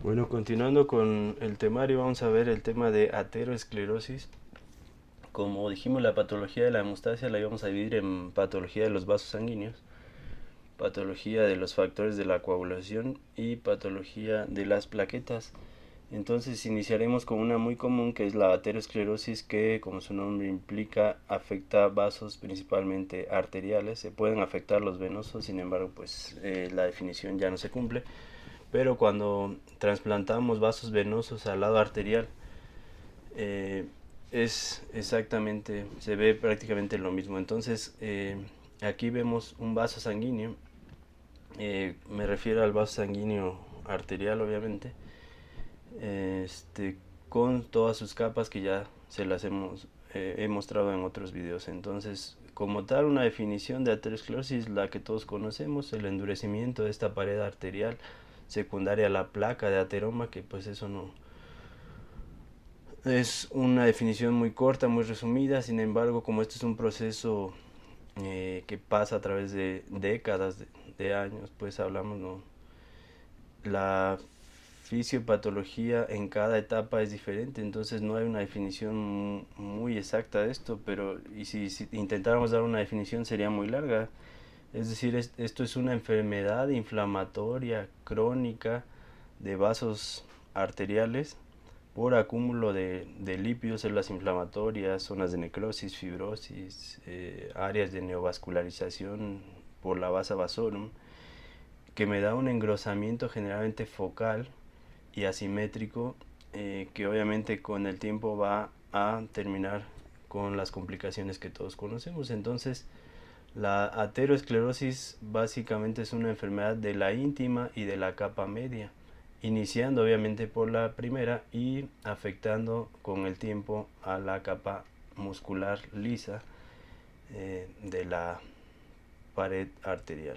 Bueno, continuando con el temario, vamos a ver el tema de aterosclerosis. Como dijimos, la patología de la hemostasia la íbamos a dividir en patología de los vasos sanguíneos, patología de los factores de la coagulación y patología de las plaquetas. Entonces iniciaremos con una muy común, que es la aterosclerosis, que como su nombre implica afecta vasos principalmente arteriales. Se pueden afectar los venosos, sin embargo pues la definición ya no se cumple. Pero cuando trasplantamos vasos venosos al lado arterial, eh, es exactamente, se ve prácticamente lo mismo. Entonces aquí vemos un vaso sanguíneo, me refiero al vaso sanguíneo arterial obviamente, este, con todas sus capas que ya se las he mostrado en otros videos. Entonces, como tal, una definición de aterosclerosis, la que todos conocemos, el endurecimiento de esta pared arterial secundaria a la placa de ateroma, que pues eso no es una definición muy corta, muy resumida. Sin embargo, como este es un proceso que pasa a través de décadas de años, pues hablamos, ¿no? La fisiopatología en cada etapa es diferente, entonces no hay una definición muy exacta de esto, pero y si intentáramos dar una definición sería muy larga. Es decir, esto es una enfermedad inflamatoria crónica de vasos arteriales por acúmulo de lípidos, células inflamatorias, zonas de necrosis, fibrosis, áreas de neovascularización por la vasa vasorum, que me da un engrosamiento generalmente focal y asimétrico, que obviamente con el tiempo va a terminar con las complicaciones que todos conocemos. Entonces, la aterosclerosis básicamente es una enfermedad de la íntima y de la capa media, iniciando obviamente por la primera y afectando con el tiempo a la capa muscular lisa de la pared arterial.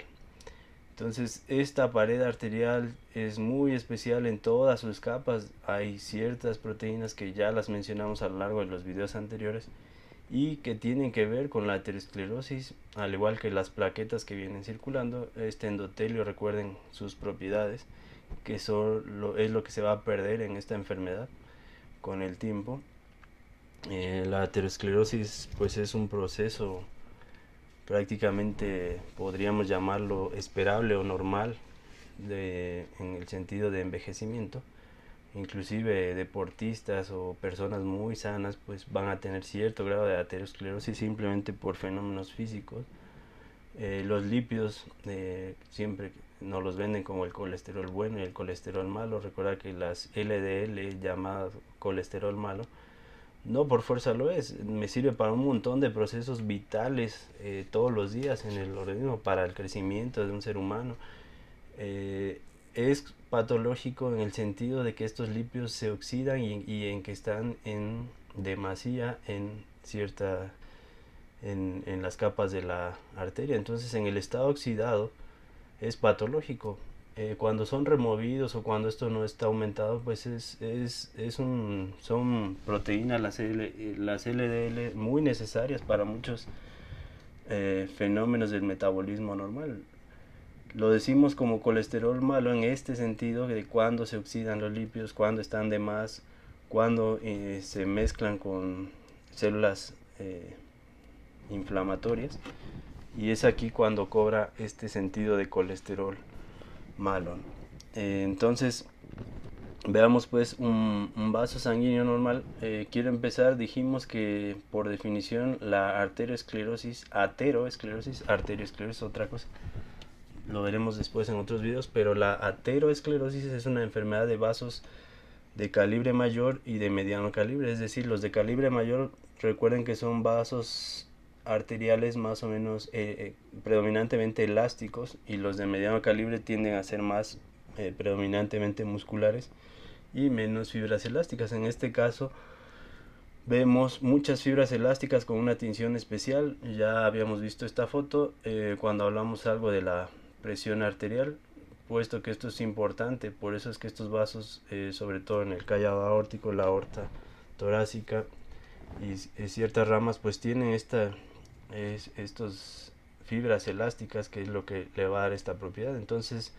Entonces, esta pared arterial es muy especial en todas sus capas. Hay ciertas proteínas que ya las mencionamos a lo largo de los videos anteriores y que tienen que ver con la aterosclerosis, al igual que las plaquetas que vienen circulando. Este endotelio, recuerden sus propiedades, que es lo que se va a perder en esta enfermedad con el tiempo. La aterosclerosis pues es un proceso prácticamente, podríamos llamarlo esperable o normal, en el sentido de envejecimiento. Inclusive deportistas o personas muy sanas pues van a tener cierto grado de aterosclerosis simplemente por fenómenos físicos. Los lípidos siempre nos los venden como el colesterol bueno y el colesterol malo. Recordar que las LDL, llamadas colesterol malo, no por fuerza lo es, me sirve para un montón de procesos vitales todos los días en el organismo, para el crecimiento de un ser humano. Es patológico en el sentido de que estos lípidos se oxidan y en que están en demasía en las capas de la arteria. Entonces, en el estado oxidado es patológico. Cuando son removidos o cuando esto no está aumentado, pues son proteínas, las LDL, muy necesarias para muchos fenómenos del metabolismo normal. Lo decimos como colesterol malo en este sentido de cuando se oxidan los lípidos, cuando están de más, cuando se mezclan con células inflamatorias, y es aquí cuando cobra este sentido de colesterol malo. Entonces, veamos pues un vaso sanguíneo normal. Quiero empezar, dijimos que por definición la arteriosclerosis, otra cosa, lo veremos después en otros videos, pero la aterosclerosis es una enfermedad de vasos de calibre mayor y de mediano calibre. Es decir, los de calibre mayor, recuerden que son vasos arteriales más o menos predominantemente elásticos, y los de mediano calibre tienden a ser más predominantemente musculares y menos fibras elásticas. En este caso vemos muchas fibras elásticas con una tinción especial. Ya habíamos visto esta foto cuando hablamos algo de la presión arterial, puesto que esto es importante. Por eso es que estos vasos, sobre todo en el callado aórtico, la aorta torácica y ciertas ramas, pues tienen estos fibras elásticas, que es lo que le va a dar esta propiedad. Entonces,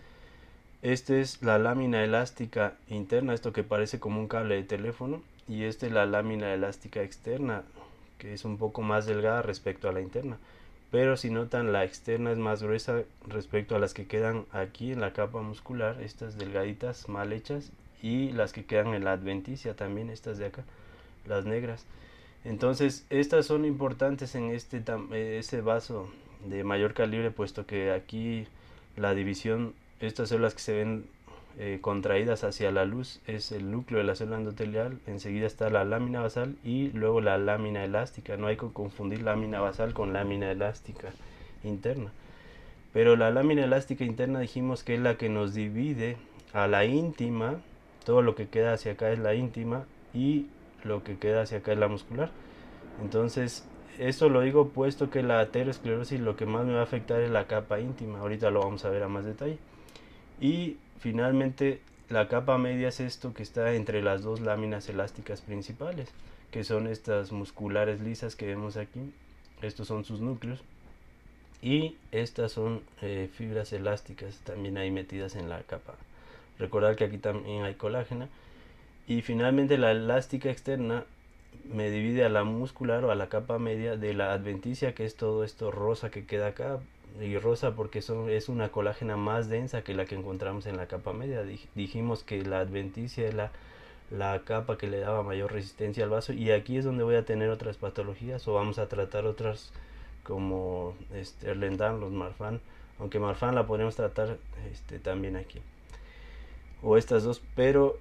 Este es la lámina elástica interna, esto que parece como un cable de teléfono, y esta es la lámina elástica externa, que es un poco más delgada respecto a la interna. Pero si notan, la externa es más gruesa respecto a las que quedan aquí en la capa muscular, estas delgaditas mal hechas, y las que quedan en la adventicia también, estas de acá, las negras. Entonces estas son importantes en ese vaso de mayor calibre, puesto que aquí la división, estas células que se ven contraídas hacia la luz, es el núcleo de la célula endotelial. Enseguida está la lámina basal y luego la lámina elástica. No hay que confundir lámina basal con lámina elástica interna. Pero la lámina elástica interna dijimos que es la que nos divide a la íntima. Todo lo que queda hacia acá es la íntima y lo que queda hacia acá es la muscular. Entonces, eso lo digo puesto que la aterosclerosis lo que más me va a afectar es la capa íntima. Ahorita lo vamos a ver a más detalle. Y finalmente, la capa media es esto que está entre las dos láminas elásticas principales, que son estas musculares lisas que vemos aquí. Estos son sus núcleos. Y estas son fibras elásticas también ahí metidas en la capa. Recordar que aquí también hay colágeno. Y finalmente la elástica externa me divide a la muscular o a la capa media de la adventicia, que es todo esto rosa que queda acá. Y rosa porque es una colágena más densa que la que encontramos en la capa media. Dijimos que la adventicia es la capa que le daba mayor resistencia al vaso, y aquí es donde voy a tener otras patologías, o vamos a tratar otras como Ehlers-Danlos, Marfan, aunque Marfan la podemos tratar también aquí, o estas dos, pero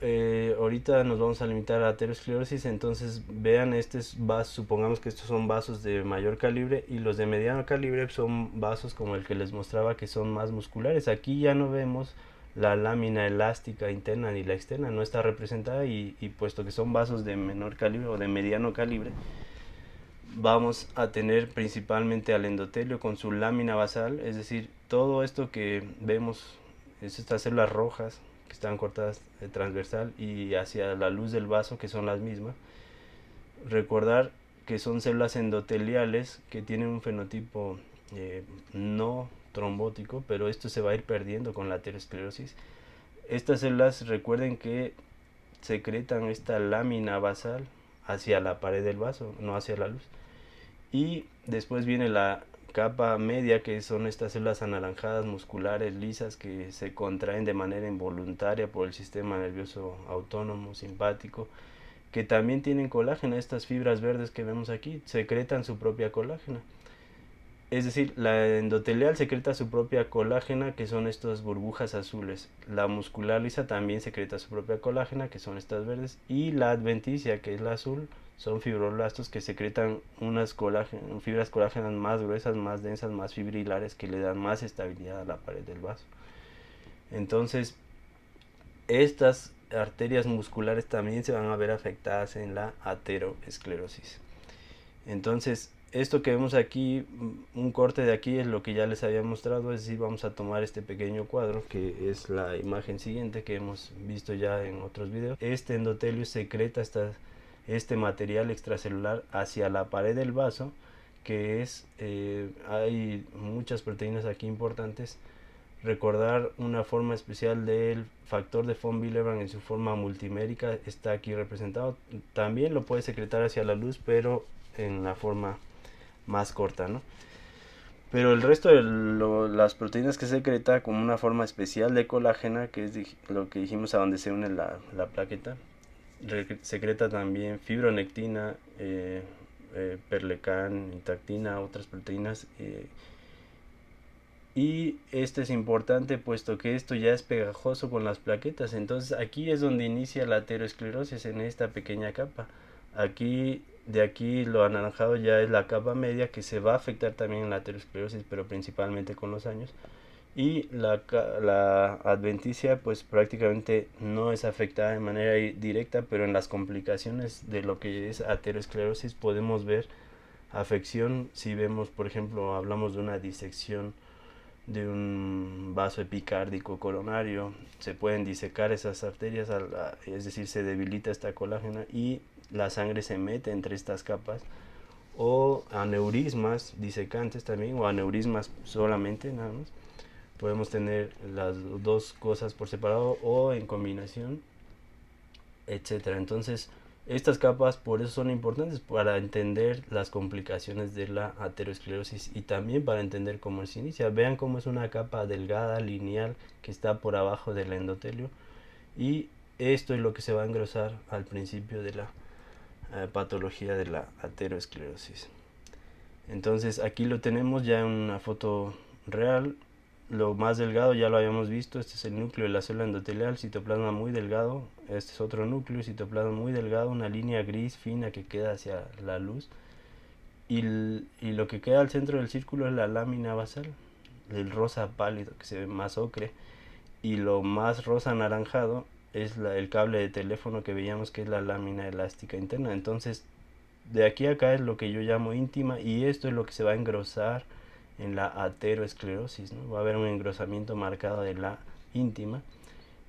ahorita nos vamos a limitar a aterosclerosis. Entonces vean, vasos, supongamos que estos son vasos de mayor calibre, y los de mediano calibre son vasos como el que les mostraba, que son más musculares. Aquí ya no vemos la lámina elástica interna ni la externa, no está representada, y puesto que son vasos de menor calibre o de mediano calibre, vamos a tener principalmente al endotelio con su lámina basal, es decir, todo esto que vemos es estas células rojas que están cortadas transversal y hacia la luz del vaso, que son las mismas. Recordar que son células endoteliales que tienen un fenotipo no trombótico, pero esto se va a ir perdiendo con la aterosclerosis. Estas células, recuerden que secretan esta lámina basal hacia la pared del vaso, no hacia la luz. Y después viene la capa media, que son estas células anaranjadas musculares lisas que se contraen de manera involuntaria por el sistema nervioso autónomo simpático, que también tienen colágeno. Estas fibras verdes que vemos aquí secretan su propia colágena. Es decir, la endotelial secreta su propia colágena, que son estas burbujas azules. La muscular lisa también secreta su propia colágena, que son estas verdes. Y la adventicia, que es la azul, son fibroblastos que secretan unas fibras colágenas más gruesas, más densas, más fibrilares, que le dan más estabilidad a la pared del vaso. Entonces, estas arterias musculares también se van a ver afectadas en la aterosclerosis. Entonces, esto que vemos aquí, un corte de aquí, es lo que ya les había mostrado. Es decir, vamos a tomar este pequeño cuadro, que es la imagen siguiente que hemos visto ya en otros videos. Este endotelio secreta este material extracelular hacia la pared del vaso, que hay muchas proteínas aquí importantes. Recordar una forma especial del factor de von Willebrand en su forma multimérica está aquí representado. También lo puede secretar hacia la luz, pero en la forma más corta, ¿no? Pero el resto de las proteínas que secreta como una forma especial de colágena, que es lo que dijimos, a donde se une la plaqueta, secreta también fibronectina, perlecan, intactina, otras proteínas. Y esto es importante puesto que esto ya es pegajoso con las plaquetas. Entonces aquí es donde inicia la aterosclerosis, en esta pequeña capa. De aquí lo anaranjado ya es la capa media, que se va a afectar también en la aterosclerosis, pero principalmente con los años. Y la adventicia pues prácticamente no es afectada de manera directa, pero en las complicaciones de lo que es aterosclerosis podemos ver afección. Si vemos, por ejemplo, hablamos de una disección de un vaso epicárdico coronario, se pueden disecar esas arterias, es decir, se debilita esta colágena y la sangre se mete entre estas capas, o aneurismas disecantes también, o aneurismas solamente, nada más, Podemos tener las dos cosas por separado o en combinación, etcétera. Entonces, estas capas por eso son importantes para entender las complicaciones de la aterosclerosis y también para entender cómo se inicia. Vean cómo es una capa delgada, lineal, que está por abajo del endotelio, y esto es lo que se va a engrosar al principio de la patología de la aterosclerosis. Entonces aquí lo tenemos ya en una foto real. Lo más delgado ya lo habíamos visto, este es el núcleo de la célula endotelial, citoplasma muy delgado. Este es otro núcleo, citoplasma muy delgado, una línea gris fina que queda hacia la luz. Y lo que queda al centro del círculo es la lámina basal, el rosa pálido que se ve más ocre. Y lo más rosa anaranjado es el cable de teléfono que veíamos, que es la lámina elástica interna. Entonces, de aquí a acá es lo que yo llamo íntima, y esto es lo que se va a engrosar en la aterosclerosis, ¿no? Va a haber un engrosamiento marcado de la íntima,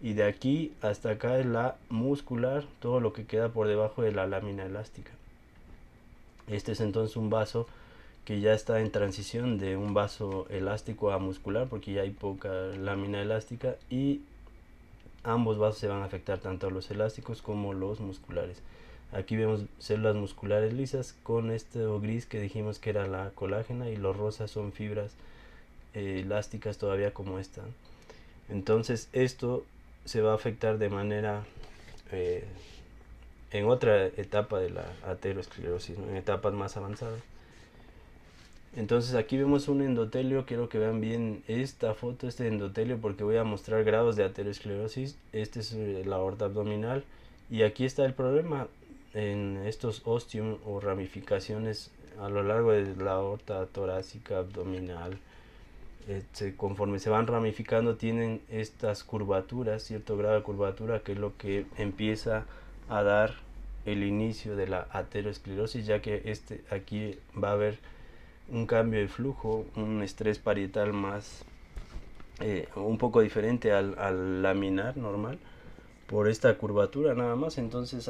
y de aquí hasta acá es la muscular, todo lo que queda por debajo de la lámina elástica. Este es entonces un vaso que ya está en transición de un vaso elástico a muscular, porque ya hay poca lámina elástica, y ambos vasos se van a afectar, tanto los elásticos como los musculares. Aquí vemos células musculares lisas con este gris que dijimos que era la colágena, y los rosas son fibras elásticas todavía como esta. Entonces esto se va a afectar de manera en otra etapa de la aterosclerosis, ¿no? En etapas más avanzadas. Entonces aquí vemos un endotelio. Quiero que vean bien esta foto, este endotelio, porque voy a mostrar grados de aterosclerosis. Este es la aorta abdominal, y aquí está el problema en estos ostium o ramificaciones a lo largo de la aorta torácica, abdominal. Conforme se van ramificando tienen estas curvaturas, cierto grado de curvatura, que es lo que empieza a dar el inicio de la aterosclerosis, ya que aquí va a haber un cambio de flujo, un estrés parietal más un poco diferente al laminar normal, por esta curvatura nada más. Entonces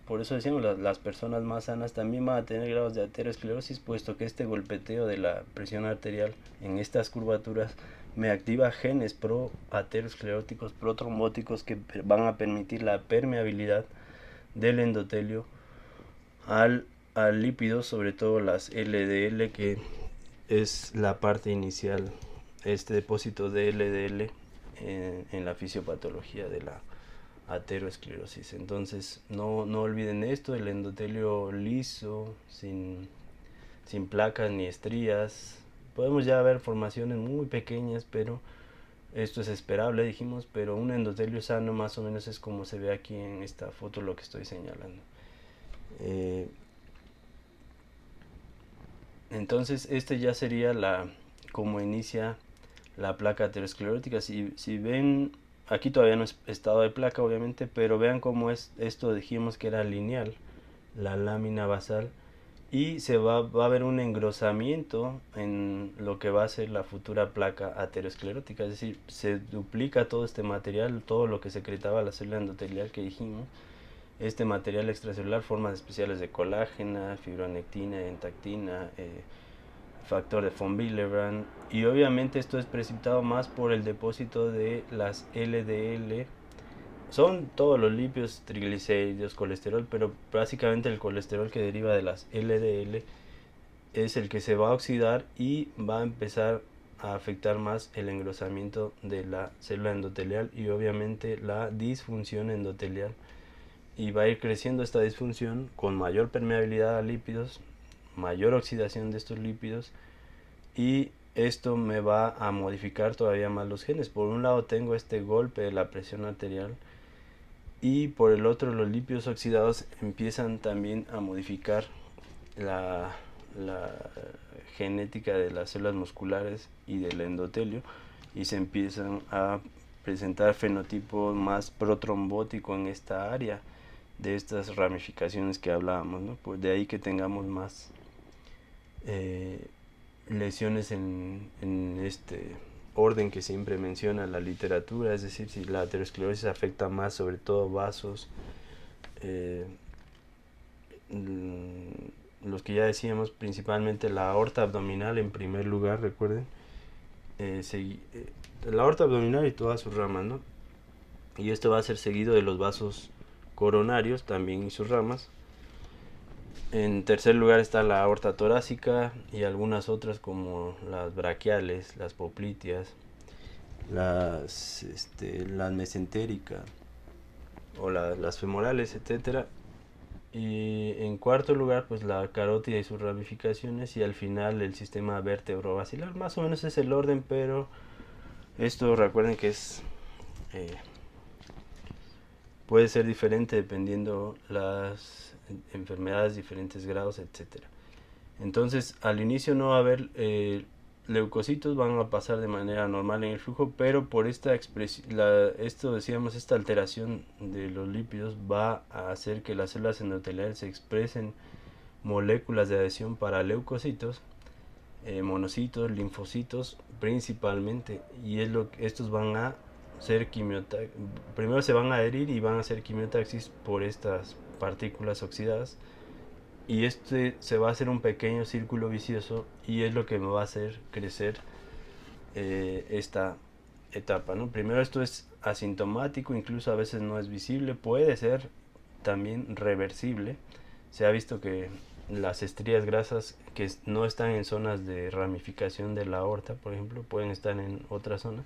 por eso decíamos, las personas más sanas también van a tener grados de aterosclerosis, puesto que este golpeteo de la presión arterial en estas curvaturas me activa genes proateroscleróticos, protrombóticos, que van a permitir la permeabilidad del endotelio al lípidos, sobre todo las LDL, que es la parte inicial, este depósito de LDL en la fisiopatología de la aterosclerosis. Entonces no olviden esto, el endotelio liso, sin placas ni estrías. Podemos ya ver formaciones muy pequeñas, pero esto es esperable, dijimos, pero un endotelio sano más o menos es como se ve aquí en esta foto, lo que estoy señalando. Entonces este ya sería como inicia la placa aterosclerótica. Si ven, aquí todavía no es estado de placa obviamente, pero vean cómo es esto. Dijimos que era lineal, la lámina basal, y va a haber un engrosamiento en lo que va a ser la futura placa aterosclerótica, es decir, se duplica todo este material, todo lo que secretaba la célula endotelial que dijimos. Este material extracelular, formas especiales de colágena, fibronectina, entactina, factor de von Willebrand, y obviamente esto es precipitado más por el depósito de las LDL. Son todos los lípidos, triglicéridos, colesterol, pero básicamente el colesterol que deriva de las LDL es el que se va a oxidar y va a empezar a afectar más el engrosamiento de la célula endotelial y obviamente la disfunción endotelial, y va a ir creciendo esta disfunción con mayor permeabilidad a lípidos, mayor oxidación de estos lípidos, y esto me va a modificar todavía más los genes. Por un lado tengo este golpe de la presión arterial, y por el otro los lípidos oxidados empiezan también a modificar la genética de las células musculares y del endotelio, y se empiezan a presentar fenotipos más protrombótico en esta área de estas ramificaciones que hablábamos, ¿no? Pues de ahí que tengamos más lesiones en este orden que siempre menciona la literatura, es decir, si la aterosclerosis afecta más sobre todo vasos, los que ya decíamos, principalmente la aorta abdominal en primer lugar, recuerden, la aorta abdominal y todas sus ramas, ¿no? Y esto va a ser seguido de los vasos coronarios también y sus ramas. En tercer lugar está la aorta torácica y algunas otras como las braquiales, las popliteas, la mesentérica o las femorales, etcétera. Y en cuarto lugar, pues la carótida y sus ramificaciones, y al final el sistema vértebro-basilar. Más o menos es el orden, pero esto recuerden que eh, puede ser diferente dependiendo las enfermedades, diferentes grados, etcétera. Entonces, al inicio no va a haber leucocitos, van a pasar de manera normal en el flujo, pero por esta esta alteración de los lípidos va a hacer que las células endoteliales se expresen moléculas de adhesión para leucocitos, monocitos, linfocitos principalmente, y estos van a ser primero se van a adherir y van a hacer quimiotaxis por estas partículas oxidadas, y este se va a hacer un pequeño círculo vicioso y es lo que me va a hacer crecer esta etapa, ¿no? Primero esto es asintomático, incluso a veces no es visible, puede ser también reversible. Se ha visto que las estrías grasas que no están en zonas de ramificación de la aorta, por ejemplo, pueden estar en otras zonas,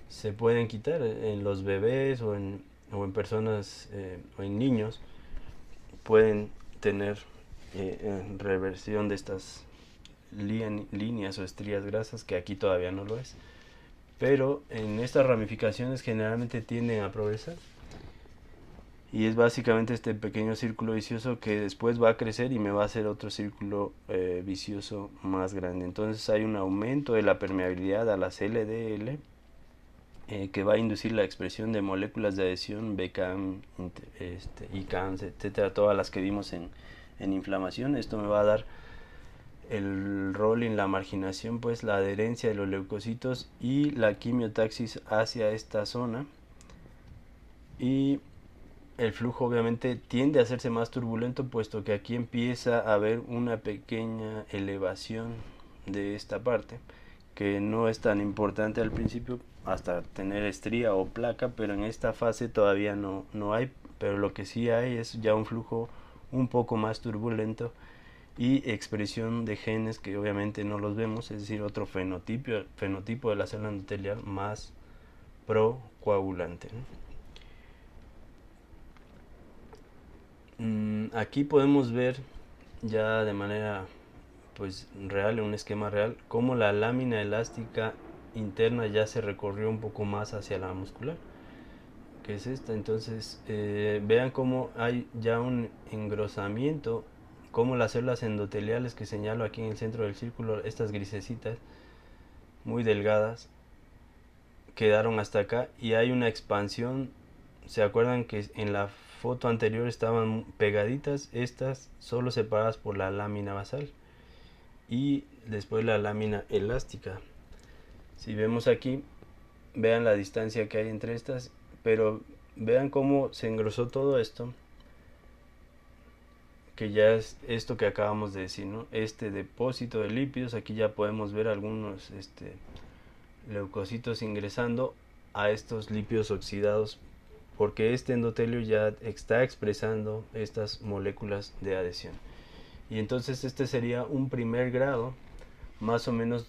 se pueden quitar en los bebés o en personas o en niños, pueden tener reversión de estas líneas o estrías grasas, que aquí todavía no lo es, pero en estas ramificaciones generalmente tienden a progresar, y es básicamente este pequeño círculo vicioso que después va a crecer y me va a hacer otro círculo vicioso más grande. Entonces hay un aumento de la permeabilidad a las LDL, que va a inducir la expresión de moléculas de adhesión, BCAM, ICANS, etcétera, todas las que vimos en inflamación. Esto me va a dar el rol en la marginación, pues la adherencia de los leucocitos y la quimiotaxis hacia esta zona, y el flujo obviamente tiende a hacerse más turbulento, puesto que aquí empieza a haber una pequeña elevación de esta parte, que no es tan importante al principio hasta tener estría o placa, pero en esta fase todavía no hay, pero lo que sí hay es ya un flujo un poco más turbulento y expresión de genes que obviamente no los vemos, es decir, otro fenotipo de la célula endotelial más procoagulante, ¿no? Aquí podemos ver ya de manera pues real, en un esquema real, cómo la lámina elástica interna ya se recorrió un poco más hacia la muscular, que es esta. Entonces vean cómo hay ya un engrosamiento, como las células endoteliales que señalo aquí en el centro del círculo, estas grisecitas muy delgadas, quedaron hasta acá, y hay una expansión. ¿Se acuerdan que en la foto anterior estaban pegaditas? Estas solo separadas por la lámina basal y después la lámina elástica. Si vemos aquí, vean la distancia que hay entre estas, pero vean cómo se engrosó todo esto, que ya es esto que acabamos de decir, ¿no? Este depósito de lípidos, aquí ya podemos ver algunos leucocitos ingresando a estos lípidos oxidados, porque este endotelio ya está expresando estas moléculas de adhesión. Y entonces este sería un primer grado, más o menos,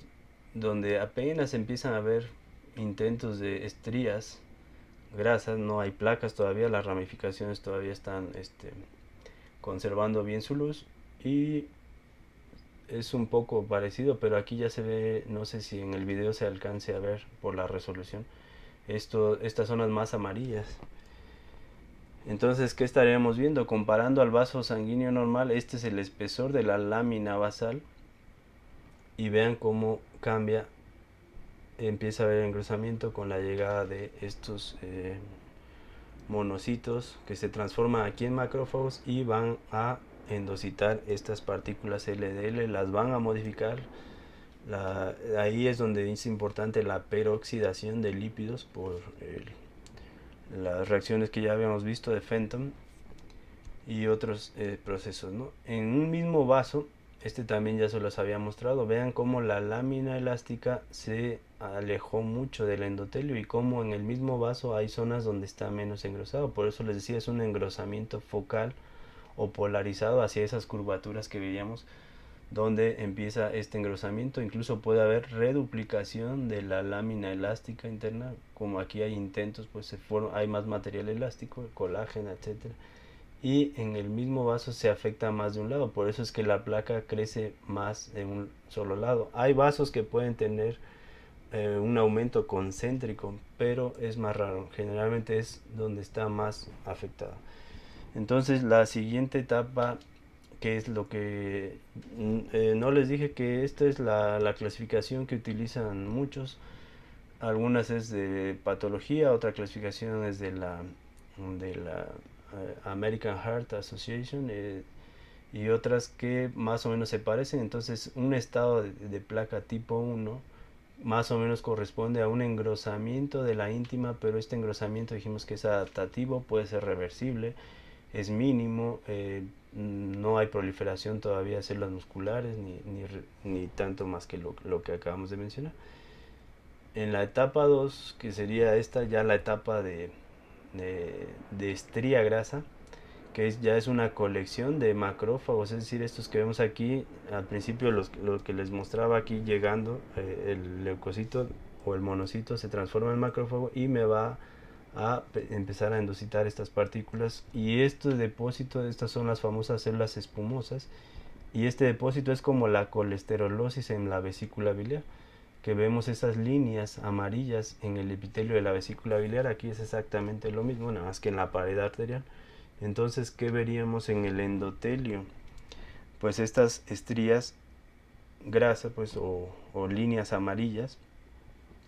donde apenas empiezan a ver intentos de estrías grasas, no hay placas todavía, las ramificaciones todavía están conservando bien su luz, y es un poco parecido, pero aquí ya se ve, no sé si en el video se alcance a ver por la resolución, estas zonas más amarillas. Entonces, ¿qué estaríamos viendo? Comparando al vaso sanguíneo normal, este es el espesor de la lámina basal, y vean cómo cambia, empieza a haber engrosamiento con la llegada de estos monocitos que se transforman aquí en macrófagos y van a endocitar estas partículas LDL, las van a modificar. Ahí es donde es importante la peroxidación de lípidos por las reacciones que ya habíamos visto de Fenton y otros procesos, ¿no? En un mismo vaso este también ya se los había mostrado. Vean cómo la lámina elástica se alejó mucho del endotelio y cómo en el mismo vaso hay zonas donde está menos engrosado. Por eso les decía, es un engrosamiento focal o polarizado hacia esas curvaturas que veíamos, donde empieza este engrosamiento. Incluso puede haber reduplicación de la lámina elástica interna, como aquí hay intentos, pues hay más material elástico, colágeno, etcétera, y en el mismo vaso se afecta más de un lado. Por eso es que la placa crece más de un solo lado. Hay vasos que pueden tener un aumento concéntrico, pero es más raro, generalmente es donde está más afectado. Entonces la siguiente etapa, que es lo que no les dije, que esta es la clasificación que utilizan muchos. Algunas es de patología, otra clasificación es de la American Heart Association, y otras que más o menos se parecen. Entonces un estado de placa tipo 1 más o menos corresponde a un engrosamiento de la íntima, pero este engrosamiento dijimos que es adaptativo, puede ser reversible, es mínimo, no hay proliferación todavía de células musculares ni tanto más que lo que acabamos de mencionar. En la etapa 2, que sería esta ya la etapa de estría grasa, que ya es una colección de macrófagos, es decir, estos que vemos aquí, al principio lo que les mostraba aquí llegando, el leucocito o el monocito se transforma en macrófago y me va a empezar a endocitar estas partículas, y este depósito, estas son las famosas células espumosas, y este depósito es como la colesterolosis en la vesícula biliar, que vemos esas líneas amarillas en el epitelio de la vesícula biliar. Aquí es exactamente lo mismo, nada más que en la pared arterial. Entonces, ¿qué veríamos en el endotelio? Pues estas estrías grasa, pues, o líneas amarillas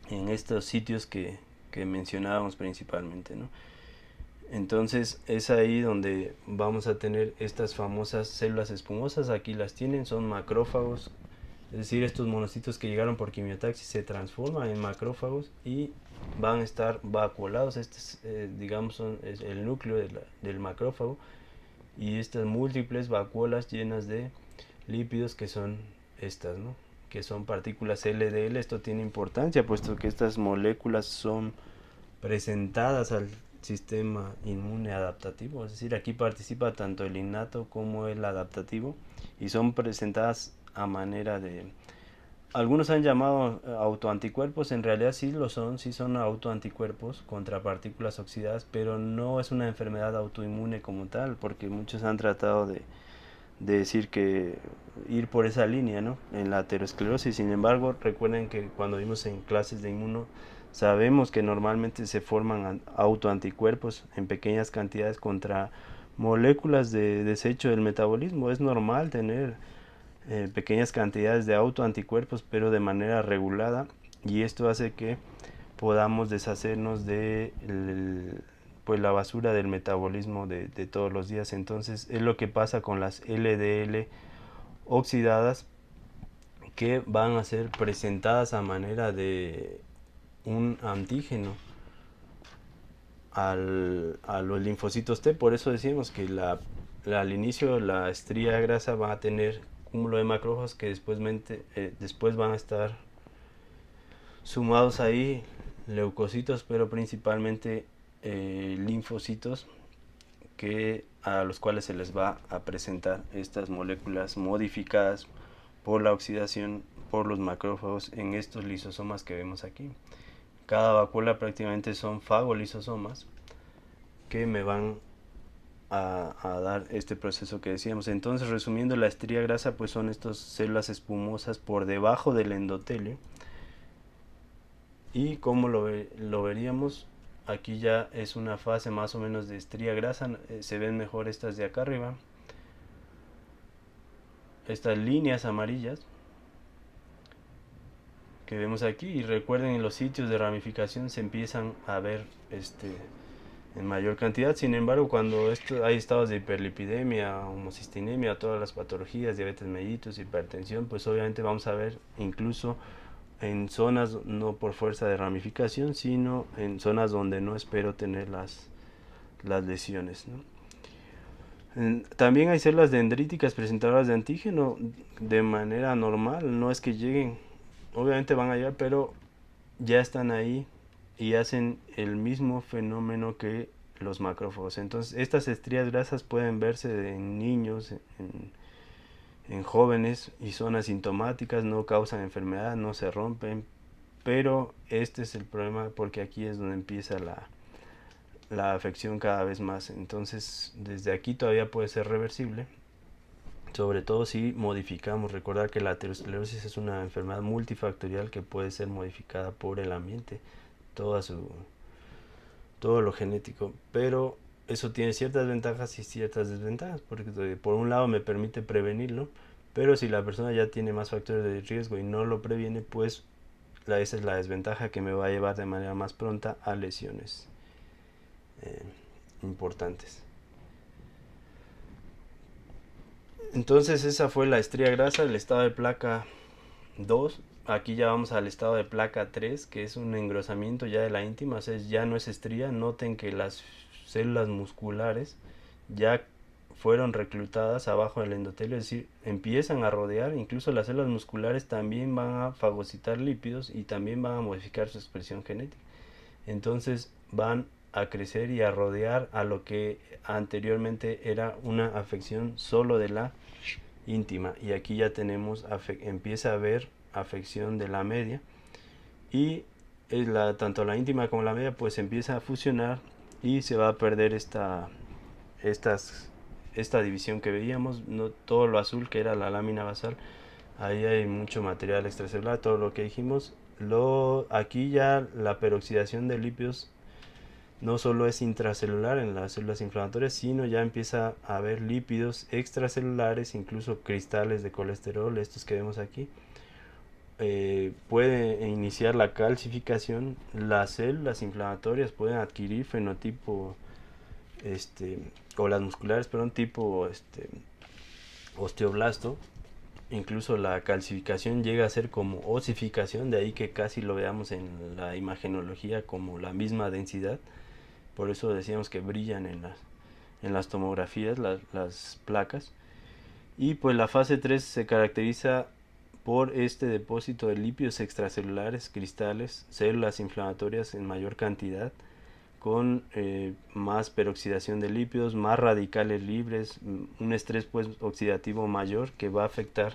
en estos sitios que mencionábamos principalmente, ¿no? Entonces es ahí donde vamos a tener estas famosas células espumosas. Aquí las tienen, son macrófagos, es decir, estos monocitos que llegaron por quimiotaxis se transforman en macrófagos y van a estar vacuolados. Este es, digamos, es el núcleo del macrófago, y estas múltiples vacuolas llenas de lípidos que son estas, ¿no? Que son partículas LDL. Esto tiene importancia puesto que estas moléculas son presentadas al sistema inmune adaptativo, es decir, aquí participa tanto el innato como el adaptativo, y son presentadas a manera de, algunos han llamado autoanticuerpos, en realidad sí lo son, sí son autoanticuerpos contra partículas oxidadas, pero no es una enfermedad autoinmune como tal, porque muchos han tratado de decir que ir por esa línea, ¿no? En la aterosclerosis. Sin embargo, recuerden que cuando vimos en clases de inmuno, sabemos que normalmente se forman autoanticuerpos en pequeñas cantidades contra moléculas de desecho del metabolismo. Es normal tener pequeñas cantidades de autoanticuerpos, pero de manera regulada, y esto hace que podamos deshacernos de pues la basura del metabolismo de todos los días. Entonces es lo que pasa con las LDL oxidadas, que van a ser presentadas a manera de un antígeno a los linfocitos T. Por eso decimos que al inicio la estría grasa va a tener cúmulo de macrófagos que después van a estar sumados ahí leucocitos, pero principalmente linfocitos, a los cuales se les va a presentar estas moléculas modificadas por la oxidación por los macrófagos en estos lisosomas que vemos aquí. Cada vacuola prácticamente son fagolisosomas que me van a dar este proceso que decíamos. Entonces, resumiendo, la estría grasa pues son estas células espumosas por debajo del endotelio, y como lo veríamos aquí ya es una fase más o menos de estría grasa. Se ven mejor estas de acá arriba, estas líneas amarillas que vemos aquí, y recuerden, en los sitios de ramificación se empiezan a ver en mayor cantidad. Sin embargo, cuando hay estados de hiperlipidemia, homocistinemia, todas las patologías, diabetes mellitus, hipertensión, pues obviamente vamos a ver incluso en zonas no por fuerza de ramificación, sino en zonas donde no espero tener las lesiones, ¿no? También hay células dendríticas presentadoras de antígeno de manera normal, no es que lleguen, obviamente van a llegar, pero ya están ahí y hacen el mismo fenómeno que los macrófagos. Entonces, estas estrías grasas pueden verse en niños, en jóvenes y son asintomáticas, no causan enfermedad, no se rompen, pero este es el problema porque aquí es donde empieza la afección cada vez más. Entonces, desde aquí todavía puede ser reversible, sobre todo si modificamos. Recordar que la aterosclerosis es una enfermedad multifactorial que puede ser modificada por el ambiente, toda su, todo lo genético, pero eso tiene ciertas ventajas y ciertas desventajas, porque por un lado me permite prevenirlo, pero si la persona ya tiene más factores de riesgo y no lo previene, pues esa es la desventaja que me va a llevar de manera más pronta a lesiones eh, importantes. Entonces esa fue la estría grasa, el estado de placa 2. Aquí ya vamos al estado de placa 3, que es un engrosamiento ya de la íntima, o sea, ya no es estría. Noten que las células musculares ya fueron reclutadas abajo del endotelio, es decir, empiezan a rodear, incluso las células musculares también van a fagocitar lípidos y también van a modificar su expresión genética. Entonces van a crecer y a rodear a lo que anteriormente era una afección solo de la íntima, y aquí ya tenemos empieza a haber afección de la media, y tanto la íntima como la media pues empieza a fusionar y se va a perder estas, esta división que veíamos, no, todo lo azul que era la lámina basal, ahí hay mucho material extracelular, todo lo que dijimos. Aquí ya la peroxidación de lípidos no solo es intracelular en las células inflamatorias, sino ya empieza a haber lípidos extracelulares, incluso cristales de colesterol, estos que vemos aquí. Puede iniciar la calcificación, las células inflamatorias pueden adquirir fenotipo, o las musculares, perdón, tipo osteoblasto. Incluso la calcificación llega a ser como osificación, de ahí que casi lo veamos en la imagenología como la misma densidad. Por eso decíamos que brillan en las tomografías las placas. Y pues la fase 3 se caracteriza por este depósito de lípidos extracelulares, cristales, células inflamatorias en mayor cantidad, con más peroxidación de lípidos, más radicales libres, un estrés pues oxidativo mayor que va a afectar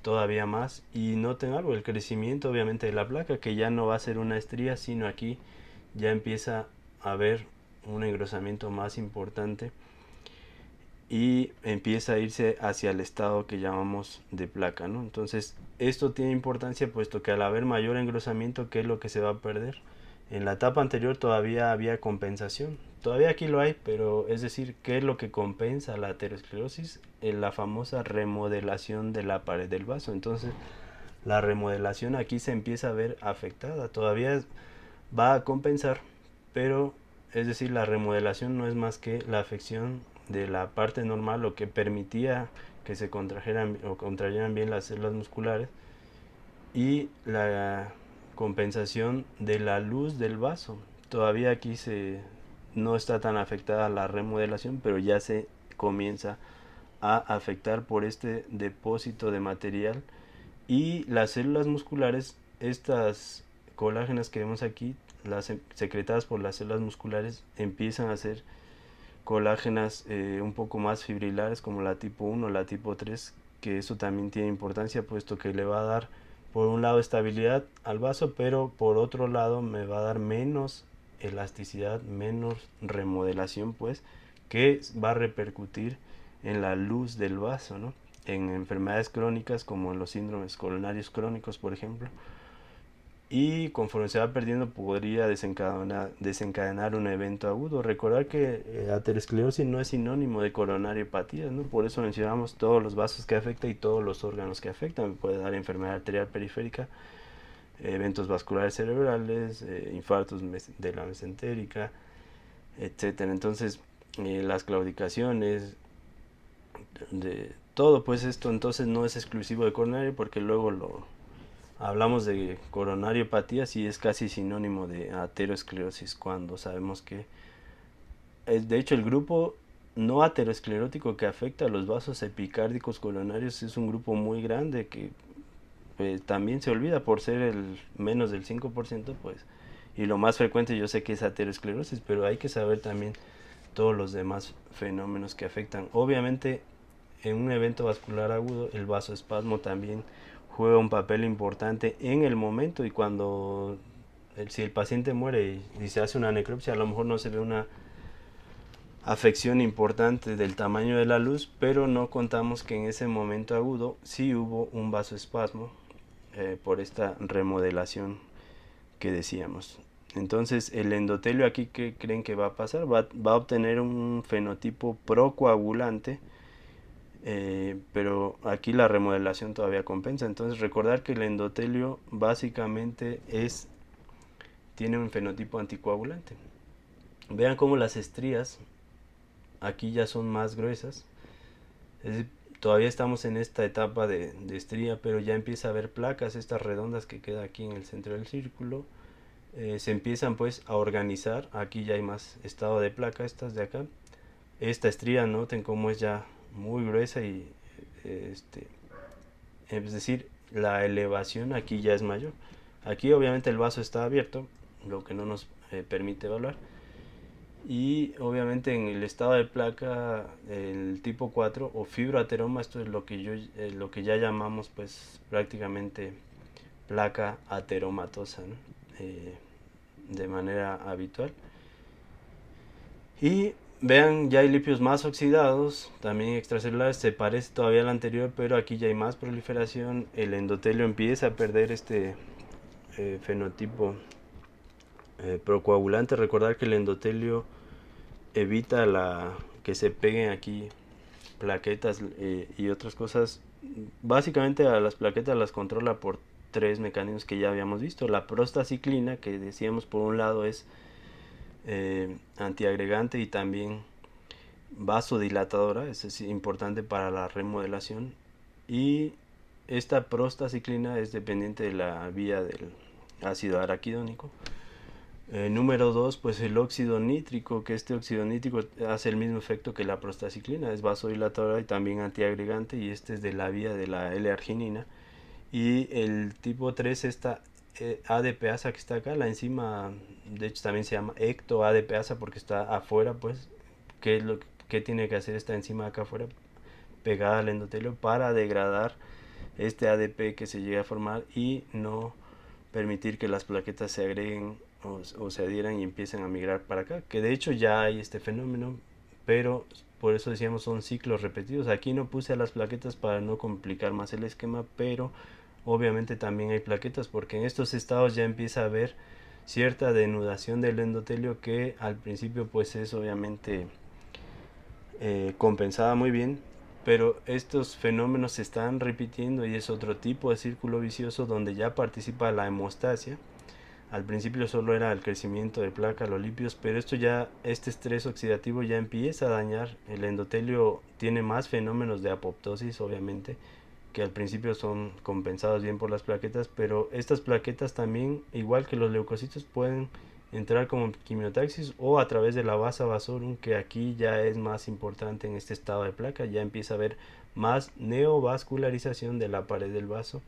todavía más. Y noten algo, el crecimiento obviamente de la placa, que ya no va a ser una estría, sino aquí ya empieza a haber un engrosamiento más importante y empieza a irse hacia el estado que llamamos de placa, ¿no? Entonces esto tiene importancia puesto que al haber mayor engrosamiento, ¿qué es lo que se va a perder? En la etapa anterior todavía había compensación, todavía aquí lo hay, pero es decir, ¿qué es lo que compensa la aterosclerosis? La famosa remodelación de la pared del vaso. Entonces la remodelación aquí se empieza a ver afectada, todavía va a compensar, pero es decir, la remodelación no es más que la afección de la parte normal, lo que permitía que se contrajeran o contrayeran bien las células musculares, y la compensación de la luz del vaso. Todavía aquí no está tan afectada la remodelación, pero ya se comienza a afectar por este depósito de material, y las células musculares, estas colágenas que vemos aquí, las secretadas por las células musculares, empiezan a ser colágenas un poco más fibrilares, como la tipo 1, la tipo 3, que eso también tiene importancia puesto que le va a dar por un lado estabilidad al vaso, pero por otro lado me va a dar menos elasticidad, menos remodelación, pues, que va a repercutir en la luz del vaso, ¿no? En enfermedades crónicas como en los síndromes coronarios crónicos, por ejemplo, y conforme se va perdiendo podría desencadenar un evento agudo. Recordar que aterosclerosis no es sinónimo de coronariopatía, ¿no? Por eso mencionamos todos los vasos que afecta y todos los órganos que afectan. Puede dar enfermedad arterial periférica, eventos vasculares cerebrales, infartos de la mesentérica, etcétera. Entonces, las claudicaciones, de todo, pues esto entonces no es exclusivo de coronario, porque luego hablamos de coronariopatía y es casi sinónimo de aterosclerosis, cuando sabemos que de hecho el grupo no aterosclerótico que afecta a los vasos epicárdicos coronarios es un grupo muy grande que también se olvida por ser el menos del 5%, pues, y lo más frecuente yo sé que es aterosclerosis, pero hay que saber también todos los demás fenómenos que afectan. Obviamente, en un evento vascular agudo, el vasoespasmo también juega un papel importante en el momento, y cuando si el paciente muere y se hace una necropsia, a lo mejor no se ve una afección importante del tamaño de la luz, pero no contamos que en ese momento agudo sí hubo un vasoespasmo por esta remodelación que decíamos. Entonces el endotelio aquí, ¿qué creen que va a pasar? Va a obtener un fenotipo procoagulante, pero aquí la remodelación todavía compensa. Entonces recordar que el endotelio básicamente tiene un fenotipo anticoagulante. Vean cómo las estrías aquí ya son más gruesas. Es decir, todavía estamos en esta etapa de estría, pero ya empieza a haber placas, estas redondas que queda aquí en el centro del círculo. Se empiezan pues a organizar. Aquí ya hay más estado de placa, estas de acá. Esta estría, noten cómo es ya muy gruesa, y es decir, la elevación aquí ya es mayor. Aquí obviamente el vaso está abierto, lo que no nos permite evaluar. Y obviamente en el estado de placa, el tipo 4 o fibroateroma, esto es lo que ya llamamos pues prácticamente placa ateromatosa, ¿no? De manera habitual. Y vean, ya hay lípidos más oxidados, también extracelulares, se parece todavía al anterior, pero aquí ya hay más proliferación. El endotelio empieza a perder este fenotipo procoagulante. Recordar que el endotelio evita que se peguen aquí plaquetas y otras cosas. Básicamente a las plaquetas las controla por tres mecanismos que ya habíamos visto. La prostaciclina, que decíamos por un lado es antiagregante y también vasodilatadora, eso es importante para la remodelación, y esta prostaciclina es dependiente de la vía del ácido araquidónico. Número 2, pues el óxido nítrico, que este óxido nítrico hace el mismo efecto que la prostaciclina, es vasodilatadora y también antiagregante, y este es de la vía de la L-arginina. Y el tipo 3, esta ADPasa que está acá, la enzima, de hecho también se llama ecto-ADPasa porque está afuera, pues, ¿qué tiene que hacer esta enzima acá afuera? Pegada al endotelio para degradar este ADP que se llega a formar y no permitir que las plaquetas se agreguen o se adhieran y empiecen a migrar para acá, que de hecho ya hay este fenómeno, pero por eso decíamos son ciclos repetidos. Aquí no puse a las plaquetas para no complicar más el esquema, pero obviamente también hay plaquetas porque en estos estados ya empieza a haber cierta denudación del endotelio, que al principio pues es obviamente compensada muy bien, pero estos fenómenos se están repitiendo y es otro tipo de círculo vicioso donde ya participa la hemostasia. Al principio solo era el crecimiento de placa, los lípidos, pero este estrés oxidativo ya empieza a dañar. El endotelio tiene más fenómenos de apoptosis, obviamente, que al principio son compensados bien por las plaquetas, pero estas plaquetas también, igual que los leucocitos, pueden entrar como quimiotaxis o a través de la vasa vasorum, que aquí ya es más importante en este estado de placa. Ya empieza a haber más neovascularización de la pared del vaso,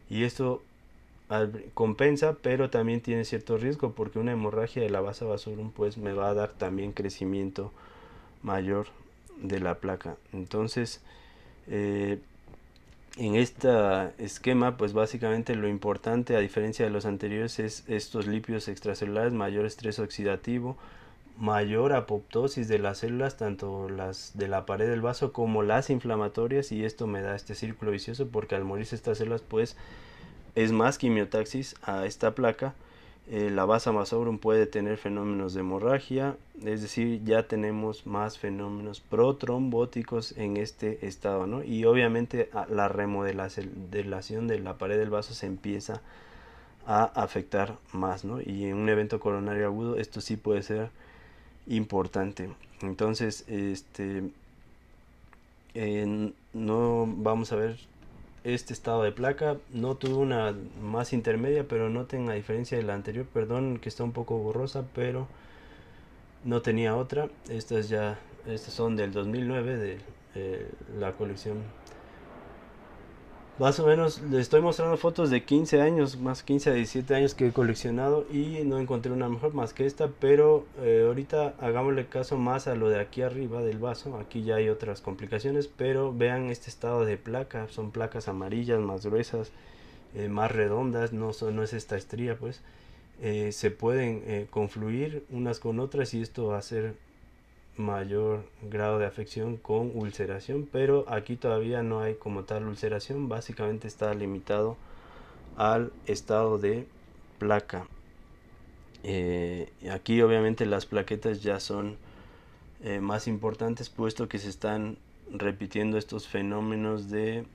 y esto compensa, pero también tiene cierto riesgo porque una hemorragia de la vasa vasorum pues me va a dar también crecimiento mayor de la placa. Entonces en este esquema pues básicamente lo importante, a diferencia de los anteriores, es estos lípidos extracelulares, mayor estrés oxidativo, mayor apoptosis de las células, tanto las de la pared del vaso como las inflamatorias, y esto me da este círculo vicioso porque al morirse estas células pues es más quimiotaxis a esta placa. La vasa vasorum puede tener fenómenos de hemorragia, es decir, ya tenemos más fenómenos protrombóticos en este estado, ¿no? Y obviamente la remodelación de la pared del vaso se empieza a afectar más, ¿no? Y en un evento coronario agudo esto sí puede ser importante. Entonces, no vamos a ver este estado de placa. No tuve una más intermedia, pero noten a diferencia de la anterior, perdón que está un poco borrosa, pero no tenía otra. Esta es ya Estos son del 2009 de la colección. Más o menos le estoy mostrando fotos de 15 años, más 15 a 17 años que he coleccionado y no encontré una mejor más que esta, pero ahorita hagámosle caso más a lo de aquí arriba del vaso. Aquí ya hay otras complicaciones, pero vean este estado de placa, son placas amarillas más gruesas, más redondas, no es esta estría pues. Se pueden confluir unas con otras y esto va a ser mayor grado de afección con ulceración, pero aquí todavía no hay como tal ulceración, básicamente está limitado al estado de placa. Aquí obviamente las plaquetas ya son más importantes puesto que se están repitiendo estos fenómenos de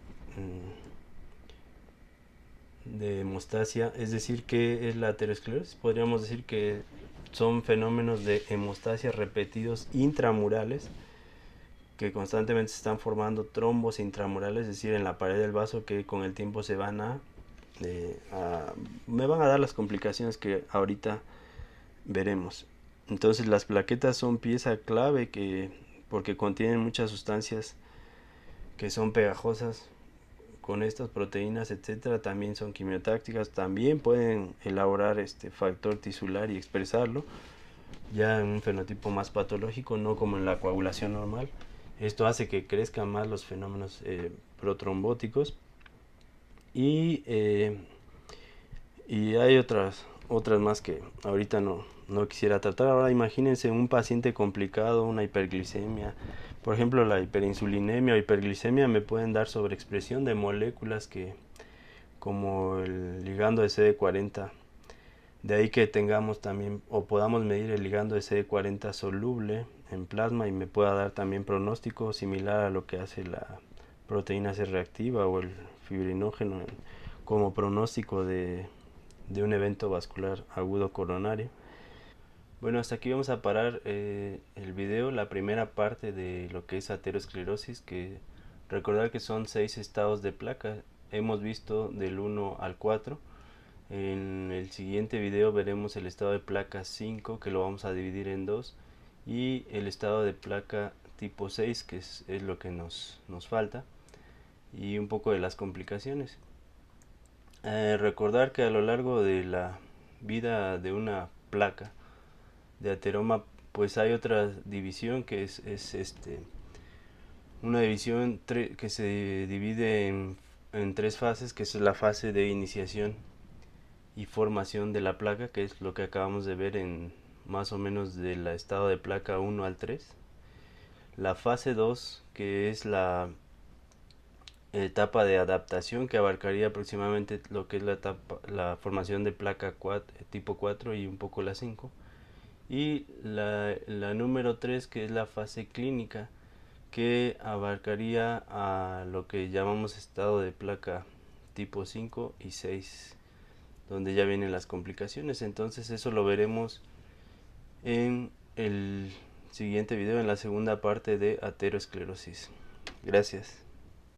hemostasia, es decir, que es la aterosclerosis. Podríamos decir que son fenómenos de hemostasia repetidos intramurales que constantemente se están formando trombos intramurales, es decir, en la pared del vaso que con el tiempo se van me van a dar las complicaciones que ahorita veremos. Entonces las plaquetas son pieza clave porque contienen muchas sustancias que son pegajosas con estas proteínas, etcétera. También son quimiotácticas, también pueden elaborar este factor tisular y expresarlo ya en un fenotipo más patológico, no como en la coagulación normal. Esto hace que crezcan más los fenómenos protrombóticos y hay otras más que ahorita no quisiera tratar. Ahora imagínense un paciente complicado, una hiperglicemia. Por ejemplo, la hiperinsulinemia o hiperglicemia me pueden dar sobreexpresión de moléculas como el ligando de CD40. De ahí que tengamos también o podamos medir el ligando de CD40 soluble en plasma y me pueda dar también pronóstico similar a lo que hace la proteína C reactiva o el fibrinógeno como pronóstico de un evento vascular agudo coronario. Bueno, hasta aquí vamos a parar el video, la primera parte de lo que es aterosclerosis, que recordar que son 6 estados de placa. Hemos visto del 1 al 4. En el siguiente video veremos el estado de placa 5, que lo vamos a dividir en dos, y el estado de placa tipo 6, que es lo que nos falta, y un poco de las complicaciones. Recordar que a lo largo de la vida de una placa de ateroma, pues hay otra división que es una división que se divide en tres fases, que es la fase de iniciación y formación de la placa, que es lo que acabamos de ver en más o menos del estado de placa 1 al 3. La fase 2, que es la etapa de adaptación, que abarcaría aproximadamente lo que es la formación de placa tipo 4 y un poco la 5. Y la número 3, que es la fase clínica, que abarcaría a lo que llamamos estado de placa tipo 5 y 6, donde ya vienen las complicaciones. Entonces eso lo veremos en el siguiente video, en la segunda parte de aterosclerosis. Gracias.